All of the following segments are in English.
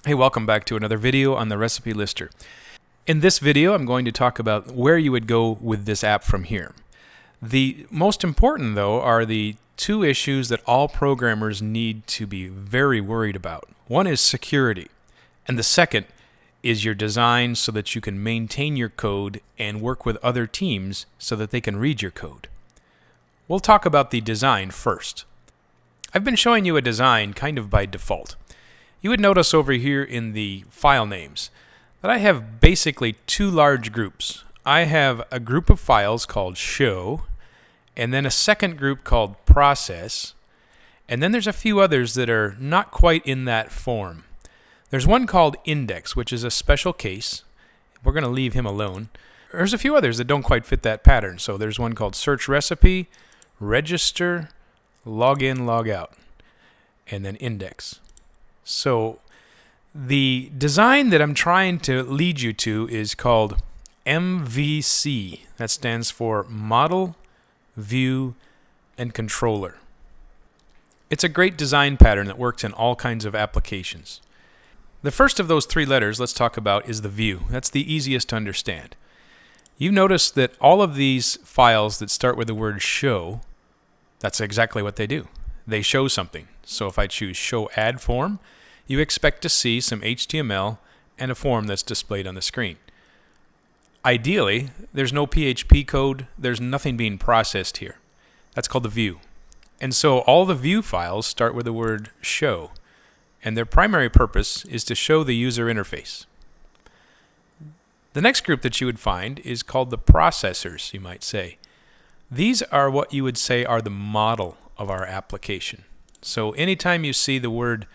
Hey, welcome back to another video on the Recipe Lister. In this video, I'm going to talk about where you would go with this app from here. The most important, though, are the two issues that all programmers need to be very worried about. One is security, and the second is your design so that you can maintain your code and work with other teams so that they can read your code. We'll talk about the design first. I've been showing you a design kind of by default. You would notice over here in the file names that I have basically two large groups. I have a group of files called show, and then a second group called process, and then there's a few others that are not quite in that form. There's one called index, which is a special case. We're going to leave him alone. There's a few others that don't quite fit that pattern. So there's one called search recipe, register, login, logout, and then index. So the design that I'm trying to lead you to is called MVC. That stands for Model, View, and Controller. It's a great design pattern that works in all kinds of applications. The first of those three letters let's talk about is the view. That's the easiest to understand. You notice that all of these files that start with the word show, that's exactly what they do. They show something. So if I choose show add form, you expect to see some HTML and a form that's displayed on the screen. Ideally, there's no PHP code, there's nothing being processed here. That's called the view. And so all the view files start with the word show, and their primary purpose is to show the user interface. The next group that you would find is called the processors, you might say. These are what you would say are the model of our application. So anytime you see the word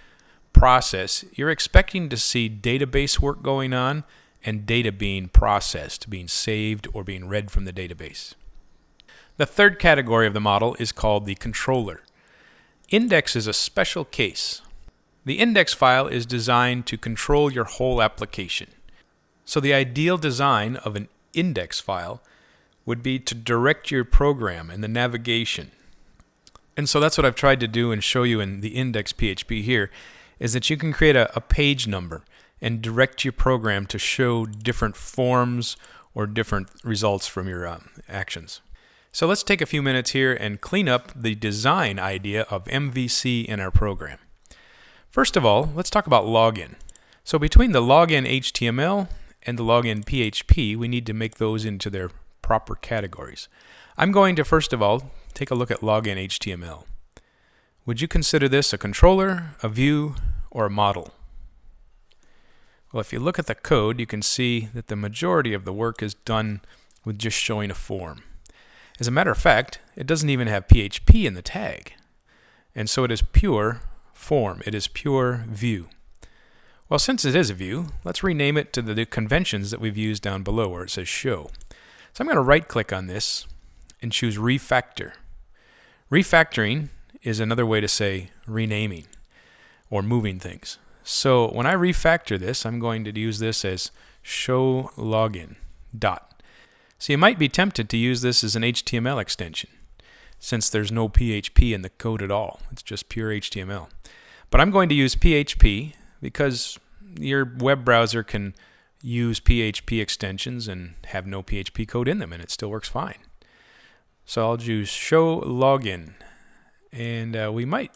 process, you're expecting to see database work going on and data being processed, being saved or being read from the database. The third category of the model is called the controller. Index is a special case. The index file is designed to control your whole application. So the ideal design of an index file would be to direct your program and the navigation. And so that's what I've tried to do and show you in the index PHP here, is that you can create a page number and direct your program to show different forms or different results from your actions. So let's take a few minutes here and clean up the design idea of MVC in our program. First of all, let's talk about login. So between the login HTML and the login PHP, we need to make those into their proper categories. I'm going to first of all take a look at login HTML. Would you consider this a controller, a view, or a model? Well, if you look at the code, you can see that the majority of the work is done with just showing a form. As a matter of fact, it doesn't even have PHP in the tag. And so it is pure form. It is pure view. Well, since it is a view, let's rename it to the conventions that we've used down below where it says show. So I'm going to right-click on this and choose refactor. Refactoring is another way to say renaming or moving things. So when I refactor this, I'm going to use this as show login dot. So you might be tempted to use this as an HTML extension since there's no PHP in the code at all. It's just pure HTML. But I'm going to use PHP because your web browser can use PHP extensions and have no PHP code in them and it still works fine. So I'll choose show login, and we might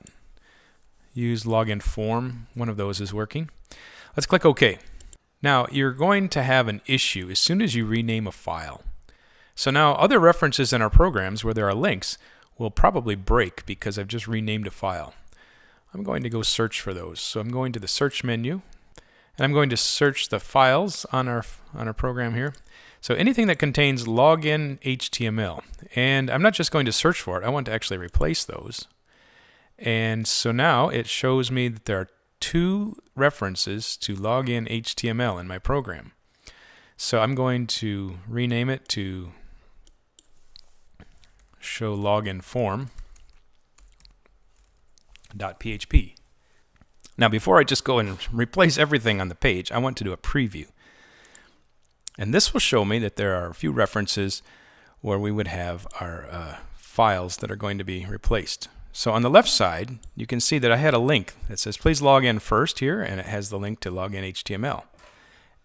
use login form. One of those is working. Let's click OK. Now you're going to have an issue as soon as you rename a file. So now other references in our programs where there are links will probably break because I've just renamed a file. I'm going to go search for those. So I'm going to the search menu, and I'm going to search the files on our program here. So anything that contains login HTML, and I'm not just going to search for it, I want to actually replace those. And so now it shows me that there are two references to login HTML in my program. So I'm going to rename it to show login form .php. Now before I just go and replace everything on the page, I want to do a preview. And this will show me that there are a few references where we would have our files that are going to be replaced. So on the left side, you can see that I had a link that says please log in first here, and it has the link to login.html.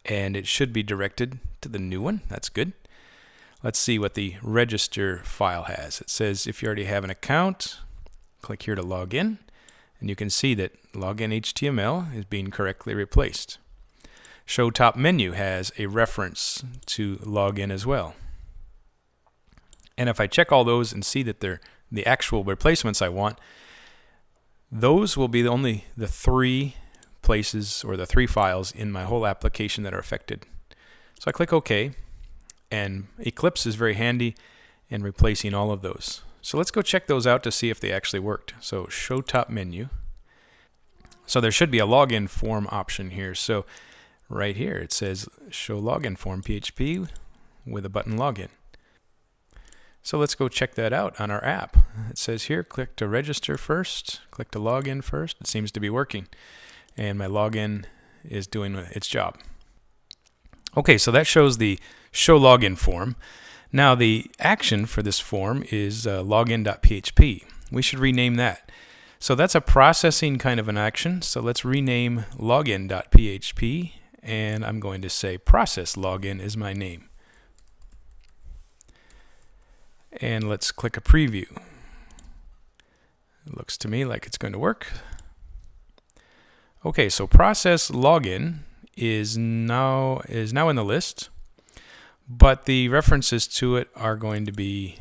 And it should be directed to the new one. That's good. Let's see what the register file has. It says if you already have an account, click here to log in, and you can see that login.html is being correctly replaced. Show top menu has a reference to login as well. And if I check all those and see that they're the actual replacements I want, those will be only the 3 places or the 3 files in my whole application that are affected. So I click OK, and Eclipse is very handy in replacing all of those. So let's go check those out to see if they actually worked. So show top menu. So there should be a login form option here. So right here it says show login form PHP with a button login. So let's go check that out on our app. It says here click to register first, click to login first. It seems to be working, and my login is doing its job. Okay, so that shows the show login form. Now the action for this form is login.php. We should rename that. So that's a processing kind of an action. So let's rename login.php, and I'm going to say process login is my name. And let's click a preview. It looks to me like it's going to work. Okay, so process login is now in the list, but the references to it are going to be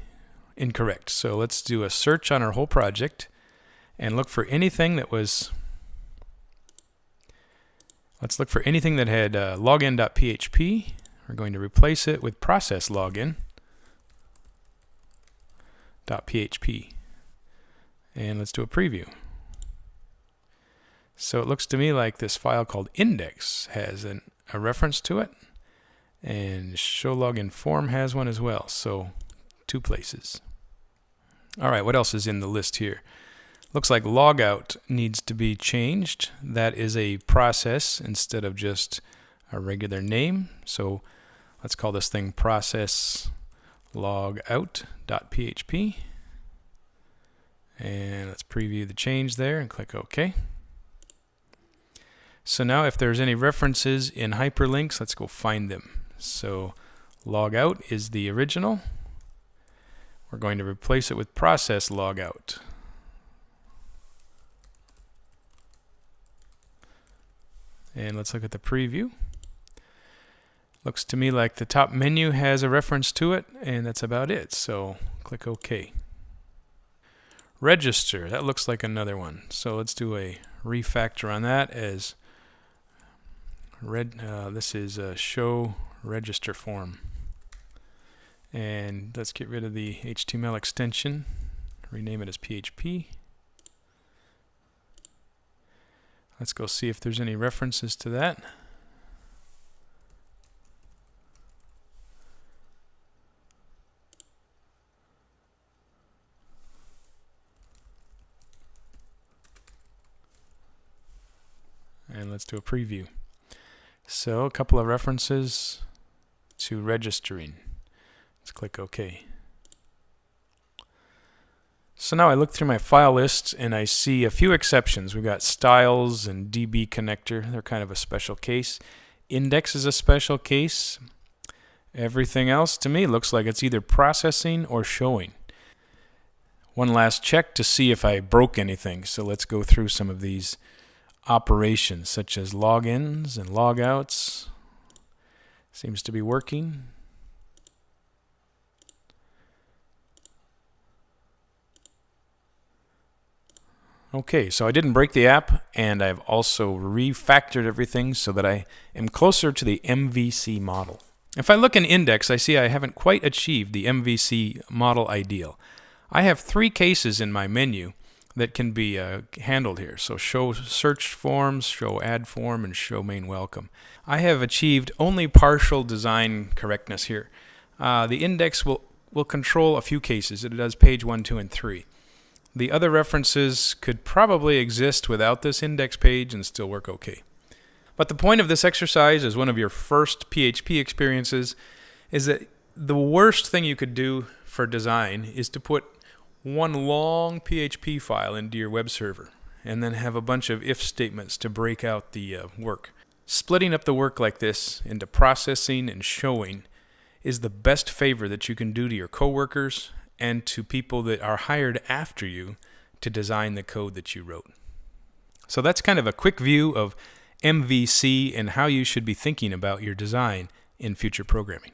incorrect. So let's do a search on our whole project and look for anything that was. Let's look for anything that had login.php. We're going to replace it with process login.php. And let's do a preview. So it looks to me like this file called index has a reference to it, and show login form has one as well. So 2 places. All right, what else is in the list here? Looks like logout needs to be changed. That is a process instead of just a regular name. So let's call this thing process logout.php. And let's preview the change there and click OK. So now if there's any references in hyperlinks, let's go find them. So logout is the original. We're going to replace it with process logout. And let's look at the preview. Looks to me like the top menu has a reference to it, and that's about it. So click OK. Register, that looks like another one. So let's do a refactor on that as this is a show register form. And let's get rid of the HTML extension, rename it as PHP. Let's go see if there's any references to that. And let's do a preview. So a couple of references to registering. Let's click OK. So now I look through my file list and I see a few exceptions. We've got styles and DB connector. They're kind of a special case. Index is a special case. Everything else to me looks like it's either processing or showing. One last check to see if I broke anything. So let's go through some of these operations such as logins and logouts. Seems to be working. Okay, so I didn't break the app, and I've also refactored everything so that I am closer to the MVC model. If I look in index, I see I haven't quite achieved the MVC model ideal. I have 3 cases in my menu that can be handled here. So show search forms, show add form, and show main welcome. I have achieved only partial design correctness here. The index will control a few cases. It does page 1, 2, and 3. The other references could probably exist without this index page and still work okay. But the point of this exercise as one of your first PHP experiences is that the worst thing you could do for design is to put one long PHP file into your web server, and then have a bunch of if statements to break out the work. Splitting up the work like this into processing and showing is the best favor that you can do to your coworkers and to people that are hired after you to design the code that you wrote. So that's kind of a quick view of MVC and how you should be thinking about your design in future programming.